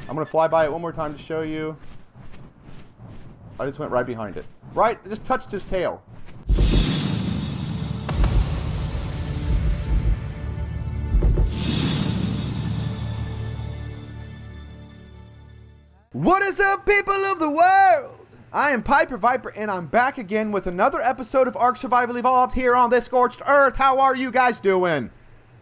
I'm going to fly by it one more time to show you. I just went right behind it. Right, I just touched his tail. What is up, people of the world? I am Piper Viper, and I'm back again with another episode of Ark Survival Evolved here on this scorched earth. How are you guys doing?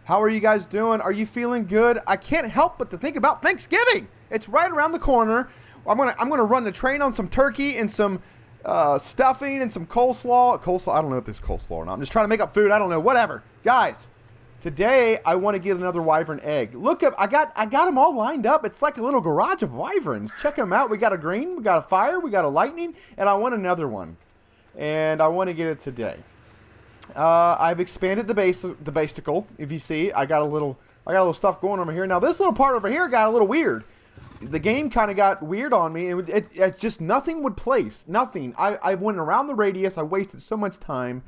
How are you guys doing? Are you feeling good? I can't help but to think about Thanksgiving. It's right around the corner. I'm gonna run the train on some turkey and some stuffing and some coleslaw. Coleslaw, I don't know if there's coleslaw or not. I'm just trying to make up food. I don't know. Whatever. Guys, today I want to get another wyvern egg. Look up, I got them all lined up. It's like a little garage of wyverns. Check them out. We got a green, we got a fire, we got a lightning, and I want another one. And I want to get it today. I've expanded the basticle. If you see, I got a little stuff going over here. Now this little part over here got a little weird. The game kind of got weird on me. It just nothing would place. Nothing. I went around the radius. I wasted so much time,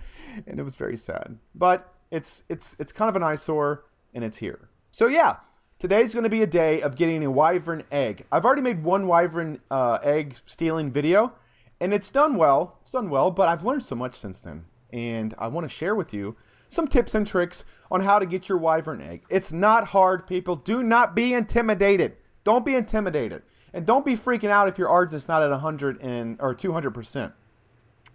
and it was very sad. But it's kind of an eyesore, and it's here. So yeah, today's going to be a day of getting a wyvern egg. I've already made one wyvern egg stealing video, and it's done well. It's done well, but I've learned so much since then. And I want to share with you some tips and tricks on how to get your wyvern egg. It's not hard, people. Do not be intimidated. Don't be intimidated. And don't be freaking out if your Argent's not at 100 or 200%.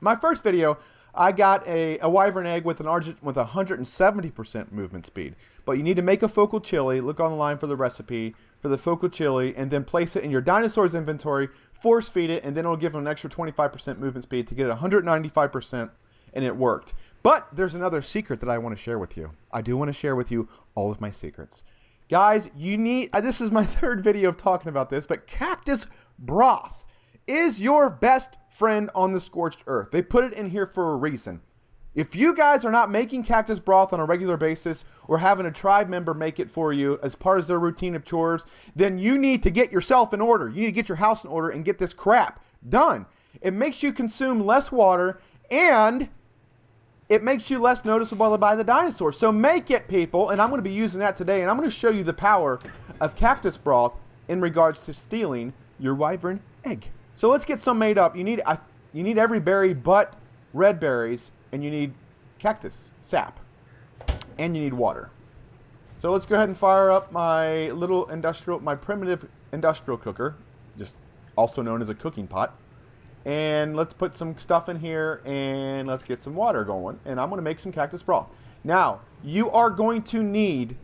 My first video, I got a wyvern egg with an Argent with 170% movement speed. But you need to make a focal chili. Look online for the recipe for the focal chili, and then place it in your dinosaur's inventory, force feed it, and then it'll give them an extra 25% movement speed to get it 195%. And it worked. But there's another secret that I want to share with you. I do want to share with you all of my secrets. Guys, you need, this is my third video of talking about this, but cactus broth is your best friend on the scorched earth. They put it in here for a reason. If you guys are not making cactus broth on a regular basis or having a tribe member make it for you as part of their routine of chores, then you need to get yourself in order. You need to get your house in order and get this crap done. It makes you consume less water, and it makes you less noticeable by the dinosaur. So make it, people, and I'm going to be using that today, and I'm going to show you the power of cactus broth in regards to stealing your wyvern egg. So let's get some made up. You need every berry but red berries, and you need cactus sap, and you need water. So let's go ahead and fire up my my primitive industrial cooker, just also known as a cooking pot. And let's put some stuff in here, and let's get some water going. And I'm going to make some cactus broth. Now, you are going to need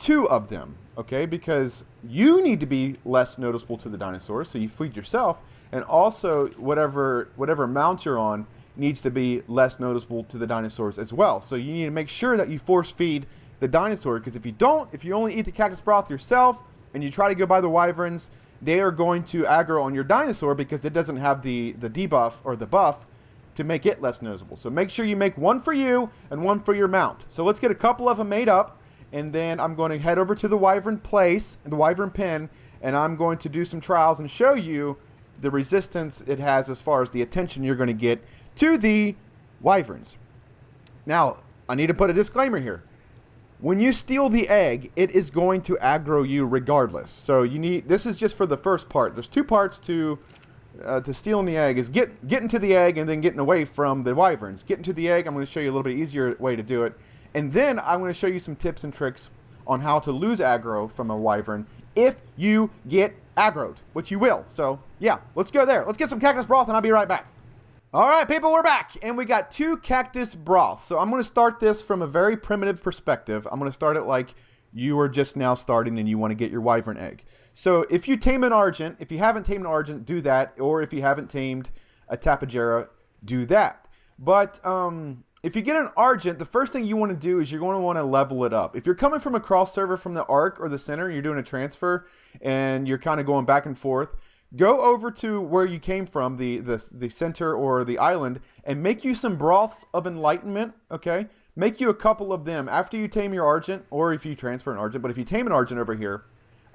2 of them, okay? Because you need to be less noticeable to the dinosaurs, so you feed yourself. And also, whatever mount you're on needs to be less noticeable to the dinosaurs as well. So you need to make sure that you force feed the dinosaur, because if you don't, if you only eat the cactus broth yourself, and you try to go by the wyverns, they are going to aggro on your dinosaur because it doesn't have the debuff or the buff to make it less noticeable. So make sure you make one for you and one for your mount. So let's get a couple of them made up, and then I'm going to head over to the wyvern place, the wyvern pen, and I'm going to do some trials and show you the resistance it has as far as the attention you're going to get to the wyverns. Now, I need to put a disclaimer here. When you steal the egg, it is going to aggro you regardless. So you need, this is just for the first part. There's 2 parts to stealing the egg, is getting to the egg and then getting away from the wyverns. Getting to the egg, I'm going to show you a little bit easier way to do it. And then I'm going to show you some tips and tricks on how to lose aggro from a wyvern if you get aggroed, which you will. So yeah, let's go there. Let's get some cactus broth and I'll be right back. All right, people, we're back, and we got 2 cactus broths. So I'm going to start this from a very primitive perspective. I'm going to start it like you are just now starting and you want to get your wyvern egg. So if you tame an Argent, if you haven't tamed an Argent, do that. Or if you haven't tamed a Tapejara, do that. But if you get an Argent, the first thing you want to do is you're going to want to level it up. If you're coming from a cross server from the Ark or the center, and you're doing a transfer, and you're kind of going back and forth, go over to where you came from, the center or the island, and make you some broths of enlightenment, okay? Make you a couple of them after you tame your Argent, or if you transfer an Argent. But if you tame an Argent over here,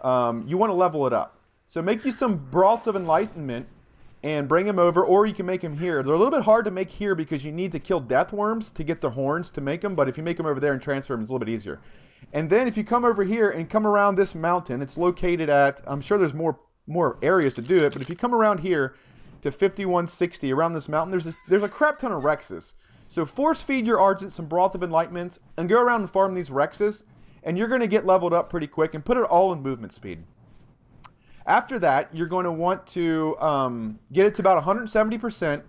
you want to level it up. So make you some broths of enlightenment and bring them over, or you can make them here. They're a little bit hard to make here because you need to kill death worms to get the horns to make them, but if you make them over there and transfer them, it's a little bit easier. And then if you come over here and come around this mountain, it's located at, I'm sure there's more areas to do it, but if you come around here to 5160 around this mountain, there's a crap ton of Rexes. So force feed your Argent some Broth of Enlightenments and go around and farm these Rexes, and you're going to get leveled up pretty quick and put it all in movement speed. After that, you're going to want to get it to about 170%,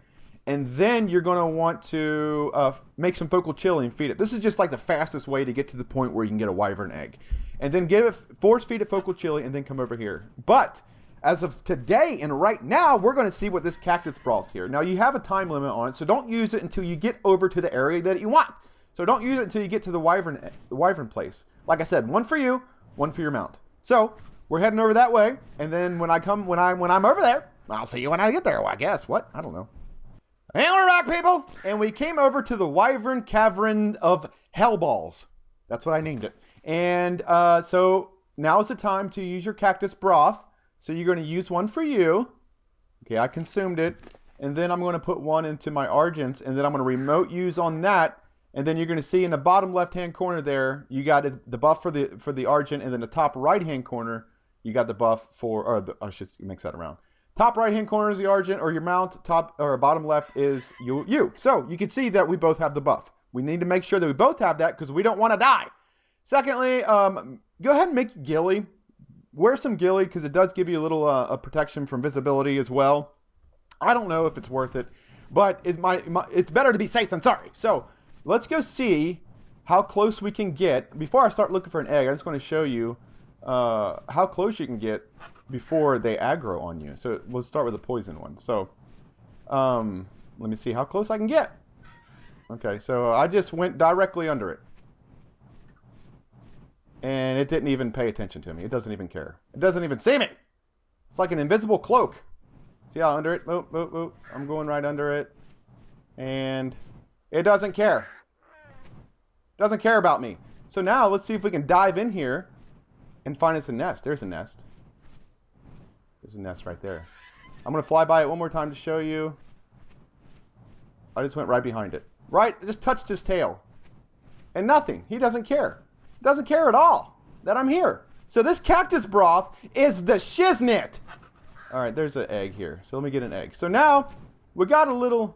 and then you're going to want to make some focal chili and feed it. This is just like the fastest way to get to the point where you can get a Wyvern egg. And then force feed it focal chili, and then come over here. But as of today and right now, we're going to see what this cactus broth's here. Now, you have a time limit on it, so don't use it until you get over to the area that you want. So don't use it until you get to the Wyvern place. Like I said, one for you, one for your mount. So we're heading over that way, and then when I'm over there, I'll see you when I get there. Well, I guess. What? I don't know. And we're back, people! And we came over to the Wyvern Cavern of Hellballs. That's what I named it. And so now is the time to use your cactus broth. So you're going to use one for you. Okay, I consumed it. And then I'm going to put one into my Argents, and then I'm going to remote use on that. And then you're going to see in the bottom left-hand corner there, you got the buff for the Argent, and then the top right-hand corner, you got the buff for, I should mix that around. Top right-hand corner is the Argent, or your mount. Top or bottom left is you. So you can see that we both have the buff. We need to make sure that we both have that because we don't want to die. Secondly, go ahead and make Ghillie. Wear some Ghillie because it does give you a little protection from visibility as well. I don't know if it's worth it, but it's better to be safe than sorry. So let's go see how close we can get. Before I start looking for an egg, I just want to show you how close you can get before they aggro on you. So we'll start with the poison one. So let me see how close I can get. Okay, so I just went directly under it. And it didn't even pay attention to me. It doesn't even care. It doesn't even see me. It's like an invisible cloak. See how under it? Oh, oh, oh. I'm going right under it. And it doesn't care. It doesn't care about me. So now let's see if we can dive in here and find us a nest. There's a nest. There's a nest right there. I'm going to fly by it one more time to show you. I just went right behind it. Right? I just touched his tail. And nothing. He doesn't care. Doesn't care at all that I'm here. So this cactus broth is the shiznit. All right, there's an egg here. So let me get an egg. So now we have a little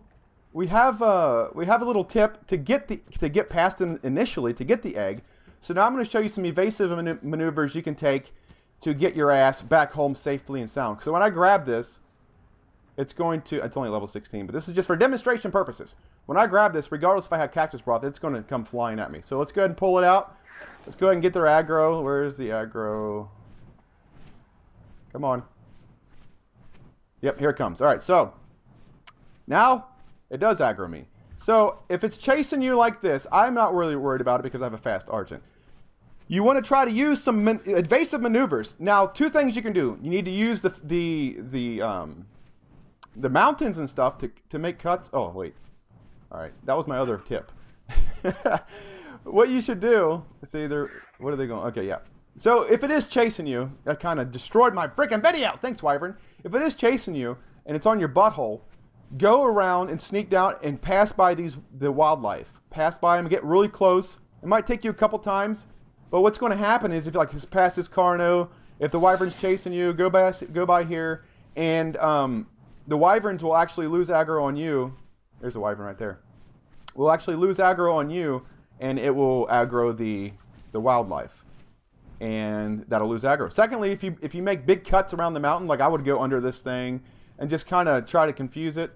tip to get past him initially to get the egg. So now I'm going to show you some evasive maneuvers you can take to get your ass back home safely and sound. So when I grab this, it's only level 16, but this is just for demonstration purposes. When I grab this, regardless if I have cactus broth, it's going to come flying at me. So let's go ahead and pull it out. Let's go ahead and get their aggro. Where's the aggro? Come on. Yep, here it comes. All right, so now it does aggro me. So if it's chasing you like this, I'm not really worried about it because I have a fast Argent. You want to try to use some evasive maneuvers. Now, two things you can do. You need to use the mountains and stuff to make cuts. Oh, wait. All right, that was my other tip. What you should do, what are they going? Okay, yeah. So if it is chasing you, that kind of destroyed my freaking video. Thanks, Wyvern. If it is chasing you and it's on your butthole, go around and sneak down and pass by the wildlife. Pass by them, get really close. It might take you a couple times, but what's going to happen is if you pass this Carno, if the Wyvern's chasing you, go by here, and the Wyverns will actually lose aggro on you. There's a Wyvern right there. Will actually lose aggro on you, and it will aggro the wildlife, and that'll lose aggro. Secondly, if you make big cuts around the mountain, like I would go under this thing and just kind of try to confuse it,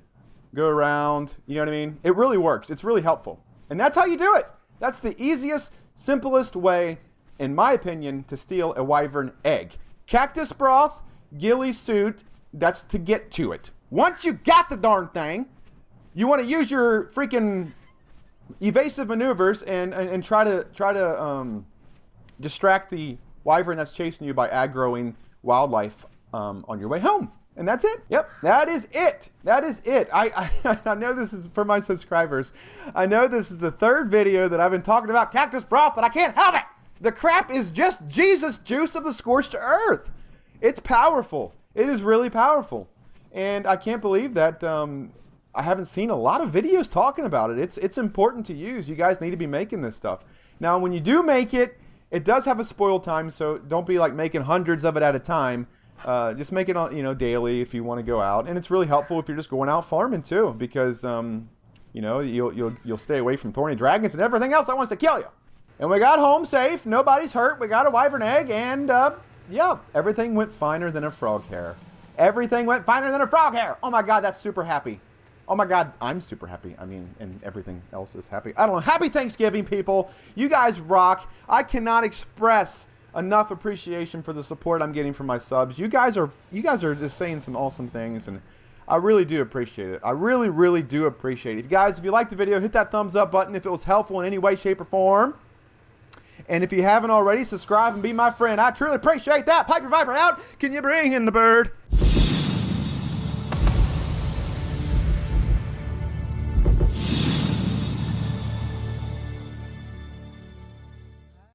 go around, you know what I mean? It really works. It's really helpful, and that's how you do it. That's the easiest, simplest way, in my opinion, to steal a Wyvern egg. Cactus broth, ghillie suit, that's to get to it. Once you got the darn thing, you want to use your freaking evasive maneuvers and try to distract the Wyvern that's chasing you by aggroing wildlife on your way home. And that's it. Yep, that is it. That is it. I know this is for my subscribers. I know this is the third video that I've been talking about cactus broth, but I can't help it. The crap is just Jesus juice of the scorched earth. It's powerful. It is really powerful. And I can't believe that I haven't seen a lot of videos talking about it. It's important to use. You guys need to be making this stuff. Now, when you do make it It does have a spoil time, so don't be like making hundreds of it at a time. Just make it on, daily if you want to go out, and it's really helpful if you're just going out farming too, because you'll stay away from thorny dragons and everything else that wants to kill you. And we got home safe. Nobody's hurt. We got a wyvern egg, and yeah, everything went finer than a frog hair. Everything went finer than a frog hair. Oh my God, that's super happy. Oh my God, I'm super happy. I mean, and everything else is happy. I don't know. Happy Thanksgiving, people. You guys rock. I cannot express enough appreciation for the support I'm getting from my subs. You guys are just saying some awesome things, and I really do appreciate it. I really, really do appreciate it. If you liked the video, hit that thumbs up button if it was helpful in any way, shape, or form. And if you haven't already, subscribe and be my friend. I truly appreciate that. Piper Viper out. Can you bring in the bird?